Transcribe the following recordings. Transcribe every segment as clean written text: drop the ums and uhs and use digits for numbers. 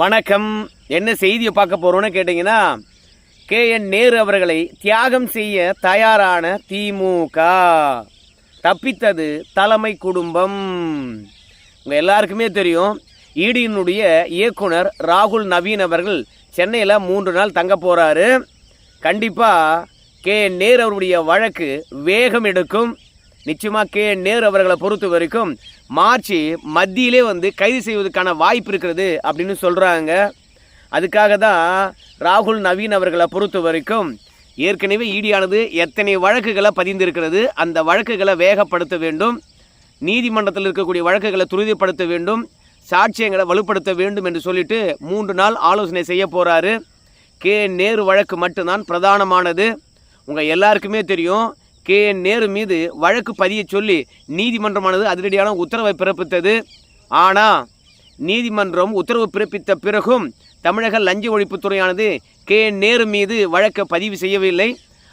வணக்கம். என்ன செய்தியை பார்க்க போகிறோன்னு கேட்டிங்கன்னா, KN நேரு அவர்களை தியாகம் செய்ய தயாரான திமுக, தப்பித்தது தலைமை குடும்பம். உங்கள் எல்லாருக்குமே தெரியும், ஈடியினுடைய இயக்குனர் ராகுல் நவீன் அவர்கள் சென்னையில் 3 நாள் தங்க போகிறாரு. கண்டிப்பாக KN நேரு அவருடைய வழக்கு வேகம் எடுக்கும். நிச்சயமாக KN நேரு அவர்களை பொறுத்த வரைக்கும் மார்ச் மத்தியிலே கைது செய்வதற்கான வாய்ப்பு இருக்கிறது அப்படின்னு சொல்கிறாங்க. அதுக்காக தான் ராகுல் நவீன் அவர்களை பொறுத்த வரைக்கும் ஏற்கனவே ஈடியானது எத்தனை வழக்குகளை பதிந்திருக்கிறது, அந்த வழக்குகளை வேகப்படுத்த வேண்டும், நீதிமன்றத்தில் இருக்கக்கூடிய வழக்குகளை துரிதப்படுத்த வேண்டும், சாட்சியங்களை வலுப்படுத்த வேண்டும் என்று சொல்லிட்டு 3 நாள் ஆலோசனை செய்ய போகிறாரு. KN நேரு வழக்கு மட்டும்தான் பிரதானமானது. உங்கள் எல்லாருக்குமே தெரியும், KN நேரு மீது வழக்கு பதிய சொல்லி நீதிமன்றமானது அதிரடியான உத்தரவை பிறப்பித்தது. ஆனால் நீதிமன்றம் உத்தரவு பிறப்பித்த பிறகும் தமிழக லஞ்ச ஒழிப்புத்துறையானது KN நேரு மீது வழக்கை பதிவு செய்யவில்லை.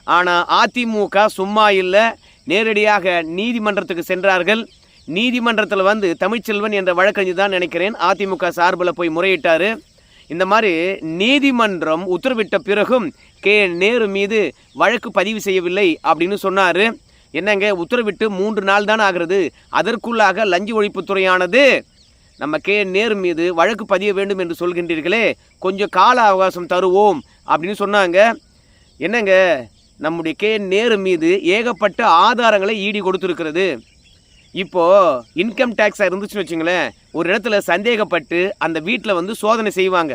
ஆனால் அதிமுக சும்மா இல்லை, நேரடியாக நீதிமன்றத்துக்கு சென்றார்கள். நீதிமன்றத்தில் தமிழ்ச்செல்வன் என்ற வழக்கறிஞர் தான் நினைக்கிறேன் அதிமுக சார்பில் போய் முறையிட்டார். இந்த மாதிரி நீதிமன்றம் உத்தரவிட்ட பிறகும் KN நேரு மீது வழக்கு பதிவு செய்யவில்லை அப்படின்னு சொன்னார். என்னங்க, உத்தரவிட்டு 3 நாள் தான் ஆகிறது, அதற்குள்ளாக லஞ்ச ஒழிப்புத்துறையானது நம்ம KN நேரு மீது வழக்கு பதிய வேண்டும் என்று சொல்கின்றீர்களே, கொஞ்சம் கால அவகாசம் தருவோம் அப்படின்னு சொன்னாங்க. என்னங்க, நம்முடைய KN நேரு மீது ஏகப்பட்ட ஆதாரங்களை ஈடி கொடுத்துருக்கிறது. இப்போது இன்கம் டேக்ஸாக இருந்துச்சுன்னு வச்சுங்களேன், ஒரு இடத்துல சந்தேகப்பட்டு அந்த வீட்டில் சோதனை செய்வாங்க.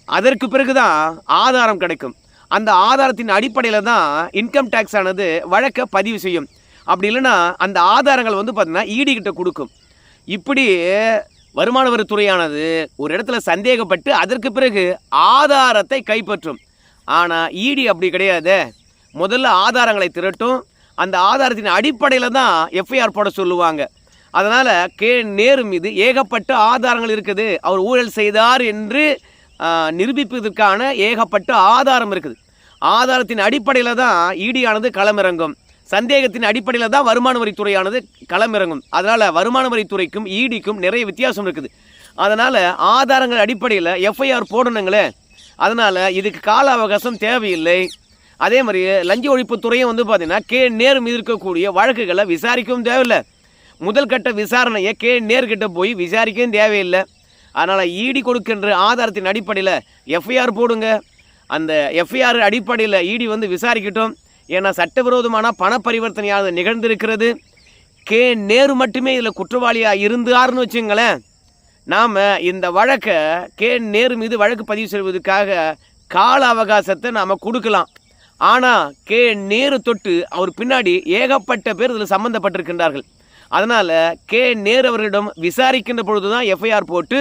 அதற்கு பிறகு தான் ஆதாரம் கிடைக்கும். அந்த ஆதாரத்தின் அடிப்படையில் தான் இன்கம் டேக்ஸ் ஆனது வழக்கை பதிவு செய்யும். அப்படி இல்லைன்னா அந்த ஆதாரங்கள் பார்த்திங்கன்னா ஈடி கிட்ட கொடுக்கும். இப்படி வருமான வரித்துறையானது ஒரு இடத்துல சந்தேகப்பட்டு அதற்கு பிறகு ஆதாரத்தை கைப்பற்றும். ஆனால் ஈடி அப்படி கிடையாது. முதல்ல ஆதாரங்களை திரட்டும், அந்த ஆதாரத்தின் அடிப்படையில் தான் FIR போட சொல்லுவாங்க. அதனால் KN நேரு மீது ஏகப்பட்ட ஆதாரங்கள் இருக்குது. அவர் ஊழல் செய்தார் என்று நிரூபிப்பதற்கான ஏகப்பட்ட ஆதாரம் இருக்குது. ஆதாரத்தின் அடிப்படையில் தான் ஈடியானது களமிறங்கும். சந்தேகத்தின் அடிப்படையில் தான் வருமான வரித்துறையானது களமிறங்கும். அதனால் வருமான வரித்துறைக்கும் ஈடிக்கும் நிறைய வித்தியாசம் இருக்குது. அதனால் ஆதாரங்கள் அடிப்படையில் FIR போடணுங்களே. அதனால் இதுக்கு கால அவகாசம் தேவையில்லை. அதே மாதிரி லஞ்ச ஒழிப்புத்துறையும் பார்த்தீங்கன்னா KN நேரு மீது இருக்கக்கூடிய வழக்குகளை விசாரிக்கவும் தேவையில்லை. முதல் கட்ட விசாரணையை KN நேரு கிட்ட போய் விசாரிக்கவும் தேவையில்லை. அதனால் ஈடி கொடுக்கின்ற ஆதாரத்தின் அடிப்படையில் FIR போடுங்க. அந்த FIR அடிப்படையில் ஈடி விசாரிக்கட்டும். ஏன்னா சட்டவிரோதமான பண பரிவர்த்தனையாக நிகழ்ந்திருக்கிறது. KN நேரு மட்டுமே இதில் குற்றவாளியாக இருந்தார்னு வச்சுங்களேன், நாம் இந்த வழக்கை KN நேரு மீது வழக்கு பதிவு செய்வதற்காக கால அவகாசத்தை நாம் கொடுக்கலாம். ஆனால் KN நேரு தொட்டு அவர் பின்னாடி ஏகப்பட்ட பேர் இதில் சம்மந்தப்பட்டிருக்கின்றார்கள். அதனால் KN நேரு அவர்களிடம் விசாரிக்கின்ற பொழுது தான் FIR போட்டு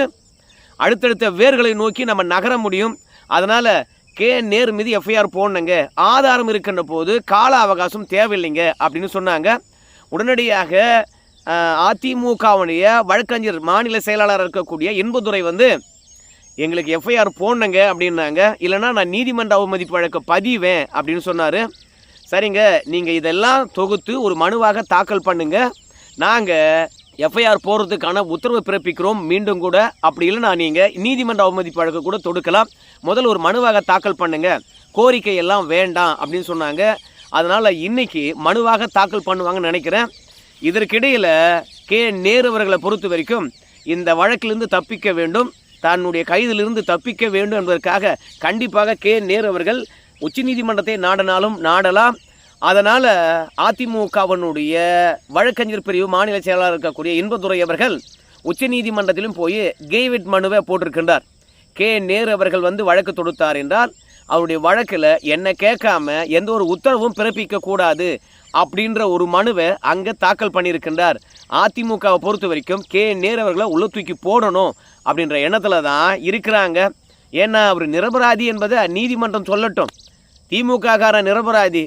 அடுத்தடுத்த வேர்களை நோக்கி நம்ம நகர முடியும். அதனால் KN நேரு மீது FIR போடணுங்க, ஆதாரம் இருக்கின்ற போது கால அவகாசம் தேவையில்லைங்க அப்படின்னு சொன்னாங்க. உடனடியாக அதிமுகவுடைய வழக்கறிஞர் மாநில செயலாளர் இருக்கக்கூடிய இன்பதுரை எங்களுக்கு FIR போடணுங்க அப்படின்னாங்க. இல்லைனா நான் நீதிமன்ற அவமதிப்பு வழக்கு பதிவேன் அப்படின்னு சொன்னார். சரிங்க, நீங்கள் இதெல்லாம் தொகுத்து ஒரு மனுவாக தாக்கல் பண்ணுங்க, நாங்கள் FIR போடுறதுக்கான உத்தரவு பிறப்பிக்கிறோம் மீண்டும் கூட. அப்படி இல்லைனா நீங்கள் நீதிமன்ற அவமதிப்பு வழக்கு கூட தொடுக்கலாம். முதல்ல ஒரு மனுவாக தாக்கல் பண்ணுங்க, கோரிக்கை எல்லாம் வேண்டாம் அப்படின்னு சொன்னாங்க. அதனால் இன்றைக்கி மனுவாக தாக்கல் பண்ணுவாங்கன்னு நினைக்கிறேன். இதற்கிடையில் KN நேரு அவர்களை பொறுத்த வரைக்கும் இந்த வழக்கிலிருந்து தப்பிக்க வேண்டும், தன்னுடைய கைதிலிருந்து தப்பிக்க வேண்டும் என்பதற்காக கண்டிப்பாக KN நேரு அவர்கள் உச்சநீதிமன்றத்தை நாடினாலும் நாடலாம். அதனால் அதிமுகவினுடைய வழக்கறிஞர் பிரிவு மாநில செயலாளர் இருக்கக்கூடிய இன்பதுரை அவர்கள் உச்சநீதிமன்றத்திலும் போய் கெய்விட் மனுவை போட்டிருக்கின்றார். KN நேரு அவர்கள் வழக்கு தொடுத்தார் என்றால் அவருடைய வழக்கில் என்ன கேட்காம எந்த ஒரு உத்தரவும் பிறப்பிக்கக்கூடாது அப்படின்ற ஒரு மனுவை அங்கே தாக்கல் பண்ணியிருக்கின்றார். அதிமுகவை பொறுத்த வரைக்கும் KN நேரு அவர்களை உள்ள தூக்கி போடணும் அப்படின்ற எண்ணத்தில் தான் இருக்கிறாங்க. ஏன்னா அவர் நிரபராதி என்பதை நீதிமன்றம் சொல்லட்டும். திமுககார நிரபராதி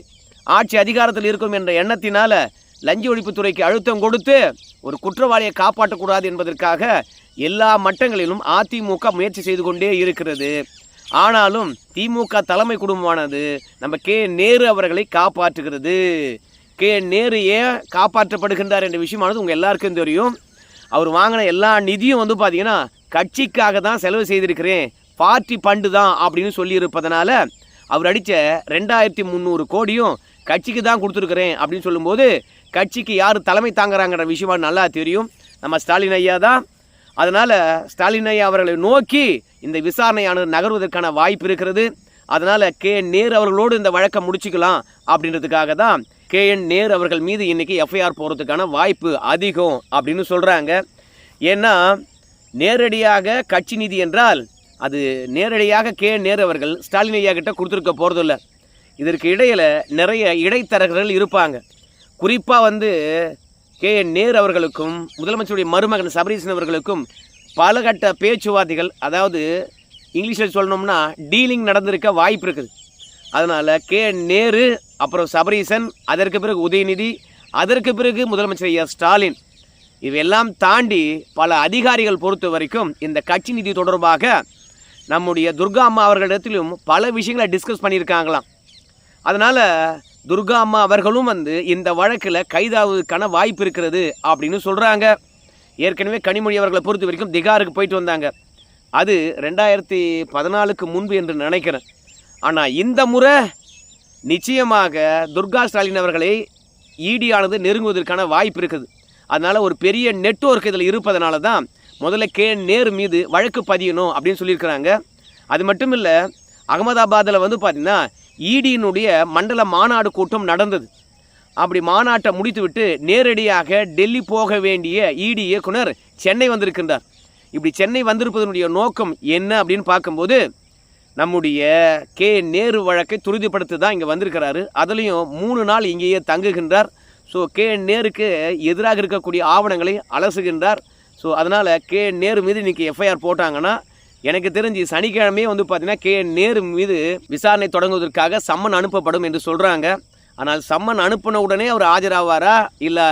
ஆட்சி அதிகாரத்தில் இருக்கும் என்ற எண்ணத்தினால லஞ்ச ஒழிப்புத்துறைக்கு அழுத்தம் கொடுத்து ஒரு குற்றவாளியை காப்பாற்றக்கூடாது என்பதற்காக எல்லா மட்டங்களிலும் அதிமுக முயற்சி செய்து கொண்டே இருக்கிறது. ஆனாலும் திமுக தலைமை குடும்பமானது நம்ம KN நேரு அவர்களை காப்பாற்றுகிறது. KN நேரு ஏன் காப்பாற்றப்படுகின்றார் என்ற விஷயமானது உங்கள் எல்லாருக்கும் தெரியும். அவர் வாங்கின எல்லா நிதியும் பார்த்தீங்கன்னா கட்சிக்காக தான் செலவு செய்திருக்கிறேன், பார்ட்டி ஃபண்டு தான் அப்படின்னு சொல்லியிருப்பதனால அவர் அடித்த 2300 கோடியும் கட்சிக்கு தான் கொடுத்துருக்குறேன் அப்படின்னு சொல்லும்போது கட்சிக்கு யார் தலைமை தாங்குறாங்கிற விஷயம் நல்லா தெரியும், நம்ம ஸ்டாலின் ஐயா தான். அதனால் ஸ்டாலின் ஐயா அவர்களை நோக்கி இந்த விசாரணையானது நகர்வதற்கான வாய்ப்பு இருக்கிறது. அதனால் KN நேரு அவர்களோடு இந்த வழக்கை முடிச்சுக்கலாம் அப்படின்றதுக்காக தான் KN நேரு அவர்கள் மீது இன்றைக்கி FIR போகிறதுக்கான வாய்ப்பு அதிகம் அப்படின்னு சொல்கிறாங்க. ஏன்னா நேரடியாக கட்சி நிதி என்றால் அது நேரடியாக KN நேரு அவர்கள் ஸ்டாலின் ஐயா கிட்ட கொடுத்துருக்க போகிறதில்ல. இதற்கு இடையில் நிறைய இடைத்தரகர்கள் இருப்பாங்க. குறிப்பாக KN நேரு அவர்களுக்கும் முதலமைச்சருடைய மருமகன் சபரீசன் அவர்களுக்கும் பல கட்ட பேச்சுவார்த்தைகள், அதாவது இங்கிலீஷில் சொல்லணும்னா டீலிங் நடந்திருக்க வாய்ப்பு இருக்குது. அதனால் KN நேரு, அப்புறம் சபரீசன், அதற்கு பிறகு உதயநிதி, அதற்கு பிறகு முதலமைச்சர் ஐயா ஸ்டாலின், இவையெல்லாம் தாண்டி பல அதிகாரிகள் பொறுத்த வரைக்கும் இந்த கட்சி நிதி தொடர்பாக நம்முடைய துர்கா அம்மா அவர்களிடத்திலும் பல விஷயங்களை டிஸ்கஸ் பண்ணியிருக்காங்களாம். அதனால் துர்கா அம்மா அவர்களும் இந்த வழக்கில் கைதாவதுக்கான வாய்ப்பு இருக்கிறது அப்படின்னு சொல்கிறாங்க. ஏற்கனவே கனிமொழி அவர்களை பொறுத்த வரைக்கும் திகாருக்கு போயிட்டு வந்தாங்க. அது 2014க்கு முன்பு என்று நினைக்கிறேன். ஆனால் இந்த முறை நிச்சயமாக துர்கா ஸ்டாலின் அவர்களை ஈடியானது நெருங்குவதற்கான வாய்ப்பு இருக்குது. அதனால் ஒரு பெரிய நெட்வொர்க் இதில் இருப்பதனால தான் முதல்ல KN நேரு மீது வழக்கு பதியணும் அப்படின்னு சொல்லியிருக்கிறாங்க. அது மட்டும் இல்லை, அகமதாபாத்தில் பார்த்திங்கன்னா ஈடியினுடைய மண்டல மாநாடு கூட்டம் நடந்தது. அப்படி மாநாட்டை முடித்துவிட்டு நேரடியாக டெல்லி போக வேண்டிய ஈடி இயக்குனர் சென்னை வந்திருக்கின்றார். இப்படி சென்னை வந்திருப்பதனுடைய நோக்கம் என்ன அப்படின்னு பார்க்கும்போது நம்முடைய KN நேரு வழக்கை துரிதப்படுத்தி தான் இங்கே வந்திருக்கிறாரு. அதுலேயும் 3 நாள் இங்கேயே தங்குகின்றார். ஸோ KN நேருக்கு எதிராக இருக்கக்கூடிய ஆவணங்களை அலசுகின்றார். ஸோ அதனால் KN நேரு மீது இன்றைக்கி FIR போட்டாங்கன்னா எனக்கு தெரிஞ்சு சனிக்கிழமையே பார்த்திங்கன்னா KN நேரு மீது விசாரணை தொடங்குவதற்காக சம்மன் அனுப்பப்படும் என்று சொல்கிறாங்க. ஆனால் சம்மன் அனுப்பின உடனே அவர் ஆஜராவாரா, இல்லை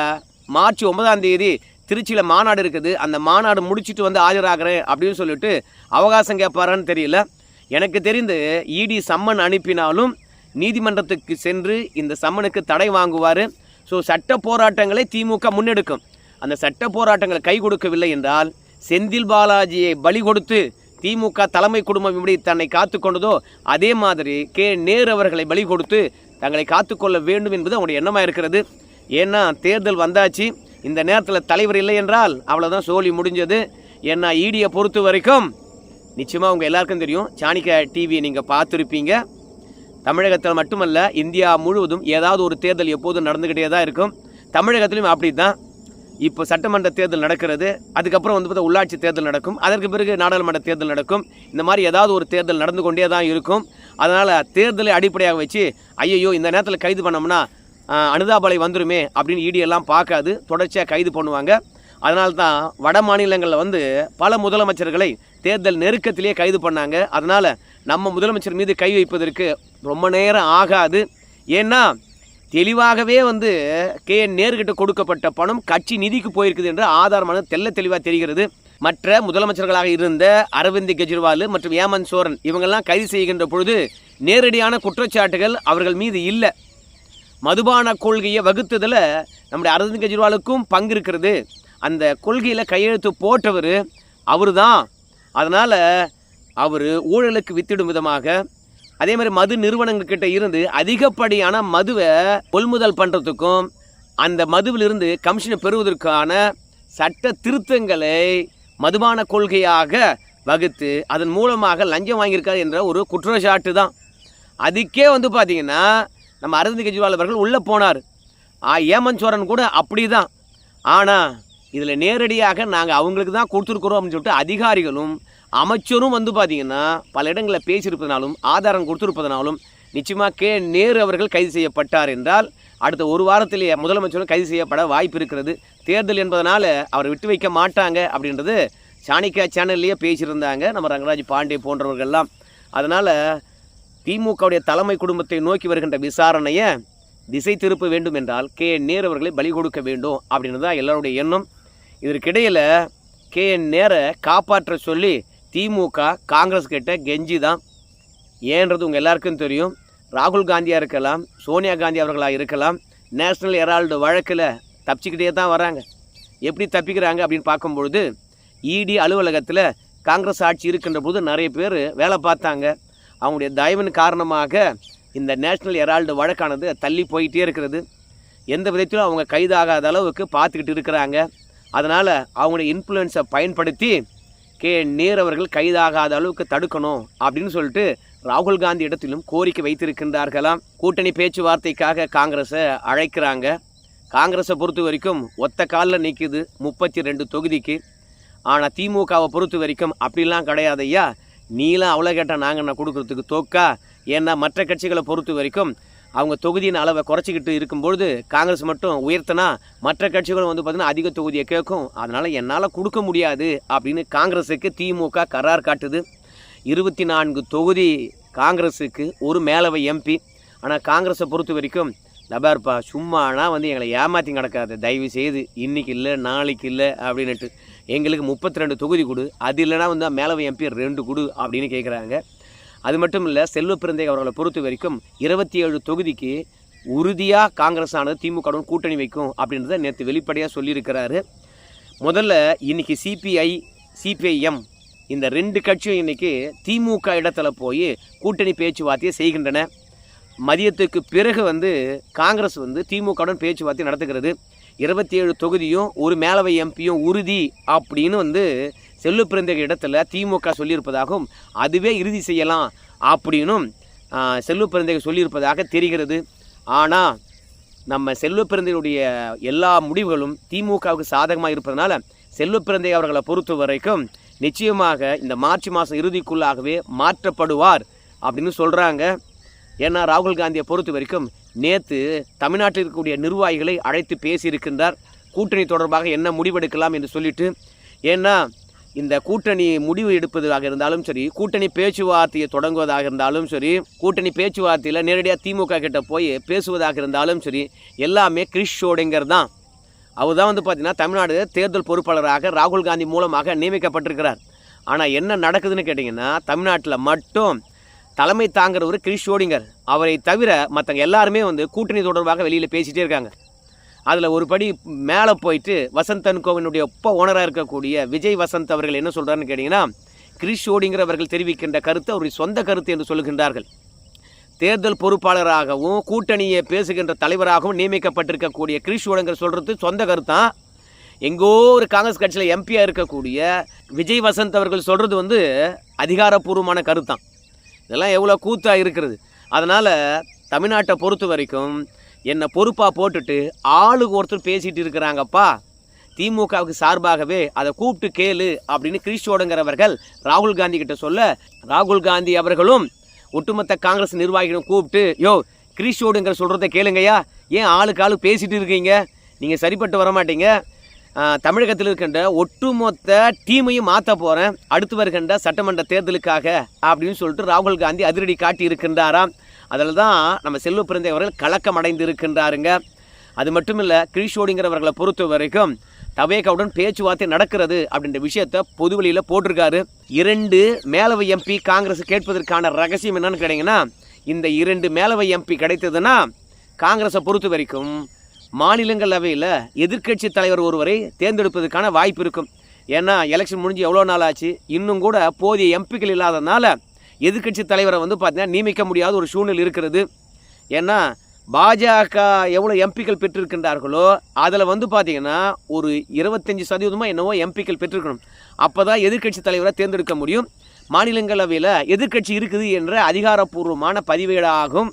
மார்ச் 9ஆம் தேதி திருச்சியில் மாநாடு இருக்குது, அந்த மாநாடு முடிச்சுட்டு ஆஜராகிறேன் அப்படின்னு சொல்லிட்டு அவகாசம் கேட்பாரான்னு தெரியல. எனக்கு தெரிந்து ஈடி சம்மன் அனுப்பினாலும் நீதிமன்றத்துக்கு சென்று இந்த சம்மனுக்கு தடை வாங்குவார். ஸோ சட்ட போராட்டங்களை திமுக முன்னெடுக்கும். அந்த சட்ட போராட்டங்களை கை கொடுக்கவில்லை என்றால் செந்தில் பாலாஜியை பலி கொடுத்து திமுக தலைமை குடும்பம் எப்படி தன்னை காத்து கொண்டதோ அதே மாதிரி KN நேரு அவர்களை பலி கொடுத்து தங்களை காத்துக்கொள்ள வேண்டும் என்பது அவங்களுடைய எண்ணமாக இருக்கிறது. ஏன்னா தேர்தல் வந்தாச்சு, இந்த நேரத்தில் தலைவர் இல்லை என்றால் அவ்வளோதான், சோழி முடிஞ்சது. ஏன்னா ஈடியை பொறுத்த வரைக்கும் நிச்சயமாக உங்கள் எல்லாருக்கும் தெரியும், சாணிக்க டிவி நீங்கள் பார்த்துருப்பீங்க. தமிழகத்தில் மட்டுமல்ல, இந்தியா முழுவதும் ஏதாவது ஒரு தேர்தல் எப்போதும் நடந்துக்கிட்டே தான் இருக்கும். தமிழகத்திலும் அப்படி தான். இப்போ சட்டமன்ற தேர்தல் நடக்கிறது, அதுக்கப்புறம் பார்த்தா உள்ளாட்சி தேர்தல் நடக்கும், அதற்கு பிறகு நாடாளுமன்ற தேர்தல் நடக்கும். இந்த மாதிரி ஏதாவது ஒரு தேர்தல் நடந்து கொண்டே தான் இருக்கும். அதனால் தேர்தலை அடிப்படையாக வச்சு ஐயோ இந்த நேரத்தில் கைது பண்ணோம்னா அனுதாபலை வந்துருமே அப்படின்னு ஈடியெல்லாம் பார்க்காது, தொடர்ச்சியாக கைது பண்ணுவாங்க. அதனால தான் வட மாநிலங்களில் பல முதலமைச்சர்களை தேர்தல் நெருக்கத்திலே கைது பண்ணாங்க. அதனால் நம்ம முதலமைச்சர் மீது கை வைப்பதற்கு ரொம்ப நேரம் ஆகாது. ஏன்னா தெளிவாகவே KN நேருகிட்ட கொடுக்கப்பட்ட பணம் கட்சி நிதிக்கு போயிருக்குது என்ற ஆதாரமான தெளிவாக தெரிகிறது. மற்ற முதலமைச்சர்களாக இருந்த அரவிந்த் கெஜ்ரிவால் மற்றும் ஹேமந்த் சோரன் இவங்கெல்லாம் கைது செய்கின்ற பொழுது நேரடியான குற்றச்சாட்டுகள் அவர்கள் மீது இல்லை. மதுபான கொள்கையை வகுத்ததில் நம்முடைய அரவிந்த் கெஜ்ரிவாலுக்கும் பங்கு இருக்கிறது. அந்த கொள்கையில் கையெழுத்து போட்டவர் அவர் தான். அதனால் அவர் ஊழலுக்கு வித்திடும் விதமாக அதே மாதிரி மது நிறுவனங்கள்கிட்ட இருந்து அதிகப்படியான மதுவை கொள்முதல் பண்ணுறதுக்கும் அந்த மதுவிலிருந்து கமிஷனை பெறுவதற்கான சட்ட திருத்தங்களை மதுபான கொள்கையாக வகுத்து அதன் மூலமாக லஞ்சம் வாங்கியிருக்காரு என்ற ஒரு குற்றச்சாட்டு தான். அதுக்கே பார்த்திங்கன்னா நம்ம அரவிந்த் கெஜ்ரிவால் அவர்கள் உள்ளே போனார். ஹேமந்த் சோரன் கூட அப்படி தான். ஆனால் இதில் நேரடியாக நாங்கள் அவங்களுக்கு தான் கொடுத்துருக்குறோம் அப்படின்னு சொல்லிட்டு அதிகாரிகளும் அமைச்சரும் பார்த்திங்கன்னா பல இடங்களில் பேசியிருப்பதனாலும் ஆதாரம் கொடுத்துருப்பதனாலும் நிச்சயமாக KN நேரு அவர்கள் கைது செய்யப்பட்டார் என்றால் அடுத்த ஒரு வாரத்திலேயே முதலமைச்சரும் கைது செய்யப்பட வாய்ப்பு இருக்கிறது. தேர்தல் என்பதனால் அவர் விட்டு வைக்க மாட்டாங்க அப்படின்றது சாணிக்கா சேனல்லையே பேசியிருந்தாங்க நம்ம ரங்கராஜ் பாண்டே போன்றவர்கள்லாம். அதனால் திமுகவுடைய தலைமை குடும்பத்தை நோக்கி வருகின்ற விசாரணையை திசை திருப்ப வேண்டும் என்றால் KN நேரு அவர்களை பலி கொடுக்க வேண்டும் அப்படின்னு தான் எல்லாருடைய எண்ணம். இதற்கிடையில் KN நேரை காப்பாற்ற சொல்லி திமுக காங்கிரஸ் கிட்ட கெஞ்சி தான். ஏன்றது உங்கள் எல்லாருக்கும் தெரியும். ராகுல் காந்தியாக இருக்கலாம், சோனியா காந்தி அவர்களாக இருக்கலாம், நேஷ்னல் ஹெரால்டு வழக்கில் தப்பிச்சுக்கிட்டே தான் வராங்க. எப்படி தப்பிக்கிறாங்க அப்படின்னு பார்க்கும்பொழுது ஈடி அலுவலகத்தில் காங்கிரஸ் ஆட்சி இருக்கின்ற போது நிறைய பேர் வேலை பார்த்தாங்க. அவங்களுடைய தயவின் காரணமாக இந்த நேஷ்னல் ஹெரால்டு வழக்கானது தள்ளி போயிட்டே இருக்கிறது. எந்த விதத்திலும் அவங்க கைதாகாத அளவுக்கு பார்த்துக்கிட்டு இருக்கிறாங்க. அதனால் அவங்களுடைய இன்ஃப்ளூயன்ஸை பயன்படுத்தி நேரு அவர்கள் கைதாகாத அளவுக்கு தடுக்கணும் அப்படின்னு சொல்லிட்டு ராகுல் காந்தி இடத்திலும் கோரிக்கை வைத்திருக்கின்றார்களாம். கூட்டணி பேச்சுவார்த்தைக்காக காங்கிரஸை அழைக்கிறாங்க. காங்கிரஸை பொறுத்த வரைக்கும் ஒத்த காலில் நிற்குது 32 தொகுதிக்கு. ஆனால் திமுகவை பொறுத்த வரைக்கும் அப்படிலாம் கிடையாது ஐயா, நீலாம் அவ்வளோ கேட்டால் நாங்கள் நான் கொடுக்குறதுக்கு தோக்கா. ஏன்னா மற்ற கட்சிகளை பொறுத்த வரைக்கும் அவங்க தொகுதியின் அளவை குறைச்சிக்கிட்டு இருக்கும்பொழுது காங்கிரஸ் மட்டும் உயர்த்தினா மற்ற கட்சிகளும் வந்து பார்த்திங்கன்னா அதிக தொகுதியை கேட்கும். அதனால் என்னால் கொடுக்க முடியாது அப்படின்னு காங்கிரஸுக்கு திமுக கரார் காட்டுது. 24 தொகுதி காங்கிரஸுக்கு, ஒரு மேலவை எம்பி. ஆனால் காங்கிரஸை பொறுத்த வரைக்கும் நபார்ப்பா சும்மானா வந்து எங்களை ஏமாற்றி கிடக்காது, தயவு செய்து இன்றைக்கி இல்லை நாளைக்கு இல்லை அப்படின்னுட்டு எங்களுக்கு 32 தொகுதி கொடு, அது இல்லைனா வந்து மேலவை எம்பி 2 கொடு அப்படின்னு கேட்குறாங்க. அது மட்டும் இல்லை, செல்வப்பிரந்தை அவர்களை பொறுத்த வரைக்கும் 27 தொகுதிக்கு உறுதியாக காங்கிரஸ் ஆனது திமுகவுடன் கூட்டணி வைக்கும் அப்படின்றத நேற்று வெளிப்படையாக சொல்லியிருக்கிறாரு. முதல்ல இன்றைக்கி சிபிஐ சிபிஐஎம் இந்த 2 கட்சியும் இன்றைக்கி திமுக இடத்துல போய் கூட்டணி பேச்சுவார்த்தையை செய்கின்றன. மதியத்துக்கு பிறகு வந்து காங்கிரஸ் வந்து திமுகவுடன் பேச்சுவார்த்தை நடத்துகிறது. 27 தொகுதியும் ஒரு மேலவை எம்பியும் உறுதி அப்படின்னு வந்து செல்வப்பிரந்தை இடத்துல திமுக சொல்லியிருப்பதாகவும் அதுவே இறுதி செய்யலாம் அப்படின்னும் செல்வப்பிரந்தை சொல்லியிருப்பதாக தெரிகிறது. ஆனால் நம்ம செல்வப்பிரந்தையுடைய எல்லா முடிவுகளும் திமுகவுக்கு சாதகமாக இருப்பதனால செல்வப்பிரந்தை அவர்களை பொறுத்த வரைக்கும் நிச்சயமாக இந்த மார்ச் மாதம் இறுதிக்குள்ளாகவே மாற்றப்படுவார் அப்படின்னு சொல்கிறாங்க. ஏன்னா ராகுல் காந்தியை பொறுத்த வரைக்கும் நேற்று தமிழ்நாட்டில் இருக்கக்கூடிய நிர்வாகிகளை அழைத்து பேசியிருக்கின்றார். கூட்டணி தொடர்பாக என்ன முடிவெடுக்கலாம் என்று சொல்லிட்டு. ஏன்னா இந்த கூட்டணி முடிவு எடுப்பதாக இருந்தாலும் சரி, கூட்டணி பேச்சுவார்த்தையை தொடங்குவதாக இருந்தாலும் சரி, கூட்டணி பேச்சுவார்த்தையில் நேரடியாக திமுக கிட்ட போய் பேசுவதாக இருந்தாலும் சரி, எல்லாமே கிரிஷ் ஷோடிங்கர் தான். அவர் தான் வந்து பார்த்திங்கன்னா தமிழ்நாடு தேர்தல் பொறுப்பாளராக ராகுல் காந்தி மூலமாக நியமிக்கப்பட்டிருக்கிறார். ஆனால் என்ன நடக்குதுன்னு கேட்டிங்கன்னா, தமிழ்நாட்டில் மட்டும் தலைமை தாங்கிறவர் கிரிஷ் ஷோடிங்கர். அவரை தவிர மற்றவங்க எல்லாருமே வந்து கூட்டணி தொடர்பாக வெளியில் பேசிகிட்டே இருக்காங்க. அதில் ஒரு படி மேலே போயிட்டு வசந்த் அண்ட் கோவினுடைய ஓனராக இருக்கக்கூடிய விஜய் வசந்த் அவர்கள் என்ன சொல்கிறாருன்னு கேட்டிங்கன்னா, கிரிஷ் ஷோடிங்கர் அவர்கள் தெரிவிக்கின்ற கருத்து அவருடைய சொந்த கருத்து என்று சொல்லுகின்றார்கள். தேர்தல் பொறுப்பாளராகவும் கூட்டணியை பேசுகின்ற தலைவராகவும் நியமிக்கப்பட்டிருக்கக்கூடிய கிரிஷ் ஷோடிங்கர் சொல்கிறது சொந்த கருத்தான். எங்கோ ஒரு காங்கிரஸ் கட்சியில் எம்பியாக இருக்கக்கூடிய விஜய் வசந்த் அவர்கள் சொல்கிறது வந்து அதிகாரப்பூர்வமான கருத்தான். இதெல்லாம் எவ்வளோ கூத்தாக இருக்கிறது. அதனால் தமிழ்நாட்டை பொறுத்த வரைக்கும் என்னை பொறுப்பாக போட்டுட்டு ஆளுக்கு ஒருத்தர் பேசிகிட்டு இருக்கிறாங்கப்பா, திமுகவுக்கு சார்பாகவே அதை கூப்பிட்டு கேளு அப்படின்னு கிரிஷ் ஷோடிங்கர் ராகுல் காந்தி கிட்ட சொல்ல, ராகுல் காந்தி அவர்களும் ஒட்டுமொத்த காங்கிரஸ் நிர்வாகிகளும் கூப்பிட்டு, யோ கிரிஷ் ஷோடிங்கர் சொல்கிறத கேளுங்கய்யா, ஏன் ஆளுக்கு ஆளு பேசிகிட்டு இருக்கீங்க, நீங்கள் சரிப்பட்டு வரமாட்டீங்க, தமிழகத்தில் இருக்கின்ற ஒட்டுமொத்த டீமையும் மாற்ற போகிறேன் அடுத்து வருகின்ற சட்டமன்ற தேர்தலுக்காக அப்படின்னு சொல்லிட்டு ராகுல் காந்தி அதிரடி காட்டி இருக்கின்றாராம். அதில் தான் நம்ம செல்வப்பிரந்தை அவர்கள் கலக்கம் அடைந்து இருக்கின்றாருங்க. அது மட்டும் இல்லை, கிரிஷ் ஷோடிங்கர் அவர்களை பொறுத்த வரைக்கும் தவேகாவுடன் பேச்சுவார்த்தை நடக்கிறது அப்படின்ற விஷயத்தை பொதுவெளியில் போட்டிருக்காரு. 2 மேலவை எம்பி காங்கிரஸ் கேட்பதற்கான ரகசியம் என்னன்னு கேட்டிங்கன்னா, இந்த 2 மேலவை எம்பி கிடைத்ததுன்னா காங்கிரஸை பொறுத்த வரைக்கும் மாநிலங்களவையில் எதிர்க்கட்சி தலைவர் ஒருவரை தேர்ந்தெடுப்பதற்கான வாய்ப்பு இருக்கும். ஏன்னா எலெக்ஷன் முடிஞ்சு எவ்வளோ நாள் ஆச்சு, இன்னும் கூட போதிய எம்பிக்கள் இல்லாததுனால எதிர்க்கட்சி தலைவரை வந்து பார்த்திங்கன்னா நியமிக்க முடியாத ஒரு சூழ்நிலை இருக்கிறது. ஏன்னா பாஜக எவ்வளோ எம்பிக்கள் பெற்றிருக்கின்றார்களோ அதில் வந்து பார்த்திங்கன்னா ஒரு 25% என்னவோ எம்பிக்கள் பெற்றிருக்கணும். அப்போ தான் எதிர்க்கட்சி தலைவரை தேர்ந்தெடுக்க முடியும். மாநிலங்களவையில் எதிர்க்கட்சி இருக்குது என்ற அதிகாரப்பூர்வமான பதிவேடாகும்.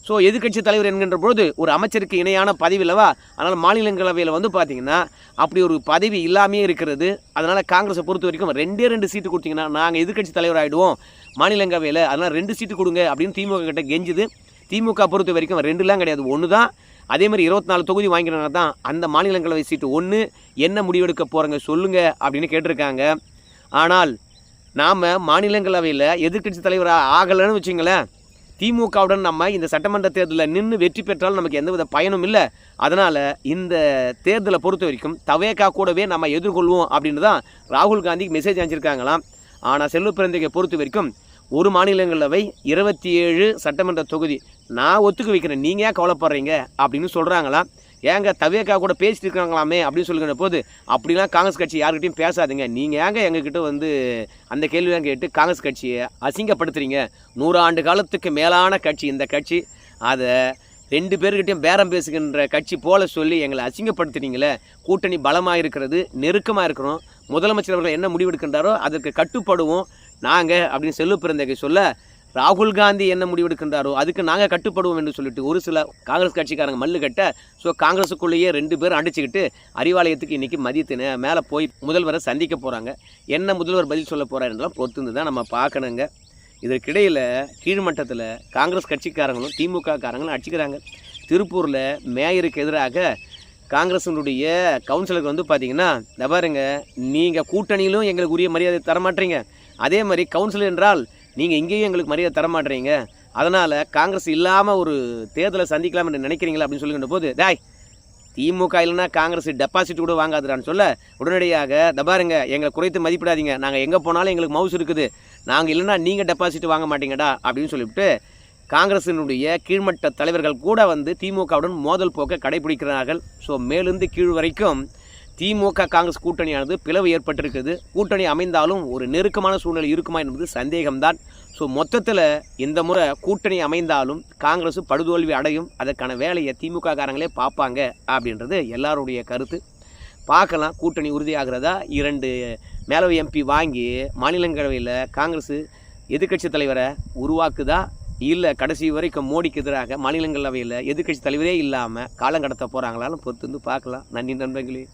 ஸோ எதிர்க்கட்சி தலைவர் என்கின்ற பொழுது ஒரு அமைச்சருக்கு இணையான பதவி இல்லவா, அதனால் மாநிலங்களவையில் வந்து பார்த்திங்கன்னா அப்படி ஒரு பதவி இல்லாமே இருக்கிறது. அதனால் காங்கிரஸை பொறுத்த வரைக்கும் 2 சீட்டு கொடுத்தீங்கன்னா நாங்கள் எதிர்க்கட்சி தலைவர் ஆகிடுவோம் மாநிலங்களவையில், அதனால் 2 சீட்டு கொடுங்க அப்படின்னு திமுக கிட்ட கெஞ்சுது. திமுக பொறுத்த வரைக்கும் 2லாம் கிடையாது, 1 தான். அதேமாதிரி 24 தொகுதி வாங்கினாங்க தான் அந்த மாநிலங்களவை சீட்டு 1. என்ன முடிவெடுக்க போகிறங்க சொல்லுங்கள் அப்படின்னு கேட்டிருக்காங்க. ஆனால் நாம் மாநிலங்களவையில் எதிர்க்கட்சி தலைவராக ஆகலைன்னு வச்சுங்களேன், திமுகவுடன் நம்ம இந்த சட்டமன்ற தேர்தலில் நின்று வெற்றி பெற்றால் நமக்கு எந்தவித பயனும் இல்லை. அதனால் இந்த தேர்தலை பொறுத்த வரைக்கும் தவேகா கூடவே நம்ம எதிர்கொள்வோம் அப்படின்னு தான் ராகுல் காந்திக்கு மெசேஜ் அனுப்பிச்சிருக்காங்களாம். ஆனால் செல்வப்பிரந்தையை பொறுத்த வரைக்கும் ஒரு மாநிலங்களவை 27 சட்டமன்ற தொகுதி நான் ஒத்துக்க வைக்கிறேன், நீங்கள் ஏன் கவலைப்படுறீங்க அப்படின்னு சொல்கிறாங்களாம். ஏங்க தவேக்கா கூட பேசிட்டு இருக்காங்களாமே அப்படின்னு சொல்லுகிற போது, அப்படிலாம் காங்கிரஸ் கட்சி யாருக்கிட்டையும் பேசாதுங்க, நீங்கள் ஏங்க எங்ககிட்ட வந்து அந்த கேள்வியெல்லாம் கேட்டு காங்கிரஸ் கட்சியை அசிங்கப்படுத்துறீங்க? 100 ஆண்டு காலத்துக்கு மேலான கட்சி இந்த கட்சி, அதை 2 பேர்கிட்டையும் பேரம் பேசுகின்ற கட்சி போல சொல்லி எங்களை அசிங்கப்படுத்துறீங்களே. கூட்டணி பலமாக இருக்கிறது, நெருக்கமாக இருக்கிறோம், முதலமைச்சர் அவர்கள் என்ன முடிவெடுக்கின்றாரோ அதற்கு கட்டுப்படுவோம் நாங்கள் அப்படின்னு செல்வ பிறந்தகை சொல்ல, ராகுல் காந்தி என்ன முடிவெடுக்கின்றாரோ அதுக்கு நாங்கள் கட்டுப்படுவோம் என்று சொல்லிட்டு ஒரு சில காங்கிரஸ் கட்சிக்காரங்க மல்லு கட்ட, ஸோ காங்கிரஸுக்குள்ளேயே 2 பேரும் அடிச்சுக்கிட்டு அறிவாலயத்துக்கு இன்றைக்கி மதியத்தின மேலே போய் முதல்வரை சந்திக்க போகிறாங்க. என்ன முதல்வர் பதில் சொல்ல போகிறாருன்றலாம் பொறுத்து தான் நம்ம பார்க்கணுங்க. இதற்கிடையில் கீழ்மட்டத்தில் காங்கிரஸ் கட்சிக்காரங்களும் திமுக காரங்களும் அடிச்சுக்கிறாங்க. திருப்பூரில் மேயருக்கு எதிராக காங்கிரஸினுடைய கவுன்சிலருக்கு வந்து பார்த்தீங்கன்னா, இந்த பாருங்க, நீங்கள் கூட்டணியிலும் எங்களுக்கு உரிய மரியாதை தரமாட்டீங்க, அதே மாதிரி கவுன்சிலர் என்றால் நீங்கள் இங்கேயும் எங்களுக்கு மரியாதை தரமாட்டீங்க, அதனால் காங்கிரஸ் இல்லாமல் ஒரு தேர்தலை சந்திக்கலாம் என்று நினைக்கிறீங்களா அப்படின்னு சொல்லுகின்ற போது, டாய் திமுக இல்லைன்னா காங்கிரஸ் டெபாசிட் கூட வாங்காதுடான்னு சொல்ல, உடனடியாக தபாருங்க எங்களை குறைத்து மதிப்பிடாதீங்க, நாங்கள் எங்கே போனாலும் எங்களுக்கு மவுஸ் இருக்குது, நாங்கள் இல்லைன்னா நீங்கள் டெபாசிட் வாங்க மாட்டீங்கடா அப்படின்னு சொல்லிவிட்டு காங்கிரஸினுடைய கீழ்மட்ட தலைவர்கள் கூட வந்து திமுகவுடன் மோதல் போக்க கடைபிடிக்கிறார்கள். ஸோ மேலிருந்து கீழ் வரைக்கும் திமுக காங்கிரஸ் கூட்டணியானது பிளவு ஏற்பட்டிருக்குது. கூட்டணி அமைந்தாலும் ஒரு நெருக்கமான சூழ்நிலை இருக்குமா என்பது சந்தேகம்தான். ஸோ மொத்தத்தில் இந்த முறை கூட்டணி அமைந்தாலும் காங்கிரஸ் படுதோல்வி அடையும், அதற்கான வேலையை திமுக காரங்களே பார்ப்பாங்க அப்படின்றது எல்லாருடைய கருத்து. பார்க்கலாம் கூட்டணி உறுதியாகிறதா, 2 மேலவை எம்பி வாங்கி மாநிலங்களவையில் காங்கிரஸ் எதிர்க்கட்சி தலைவரை உருவாக்குதா, இல்லை கடைசி வரைக்கும் மோடிக்கு எதிராக மாநிலங்களவையில் எதிர்க்கட்சி தலைவரே இல்லாமல் காலம் கடத்த போகிறாங்களான்னு பொறுத்து வந்து பார்க்கலாம். நன்றி நண்பர்களே.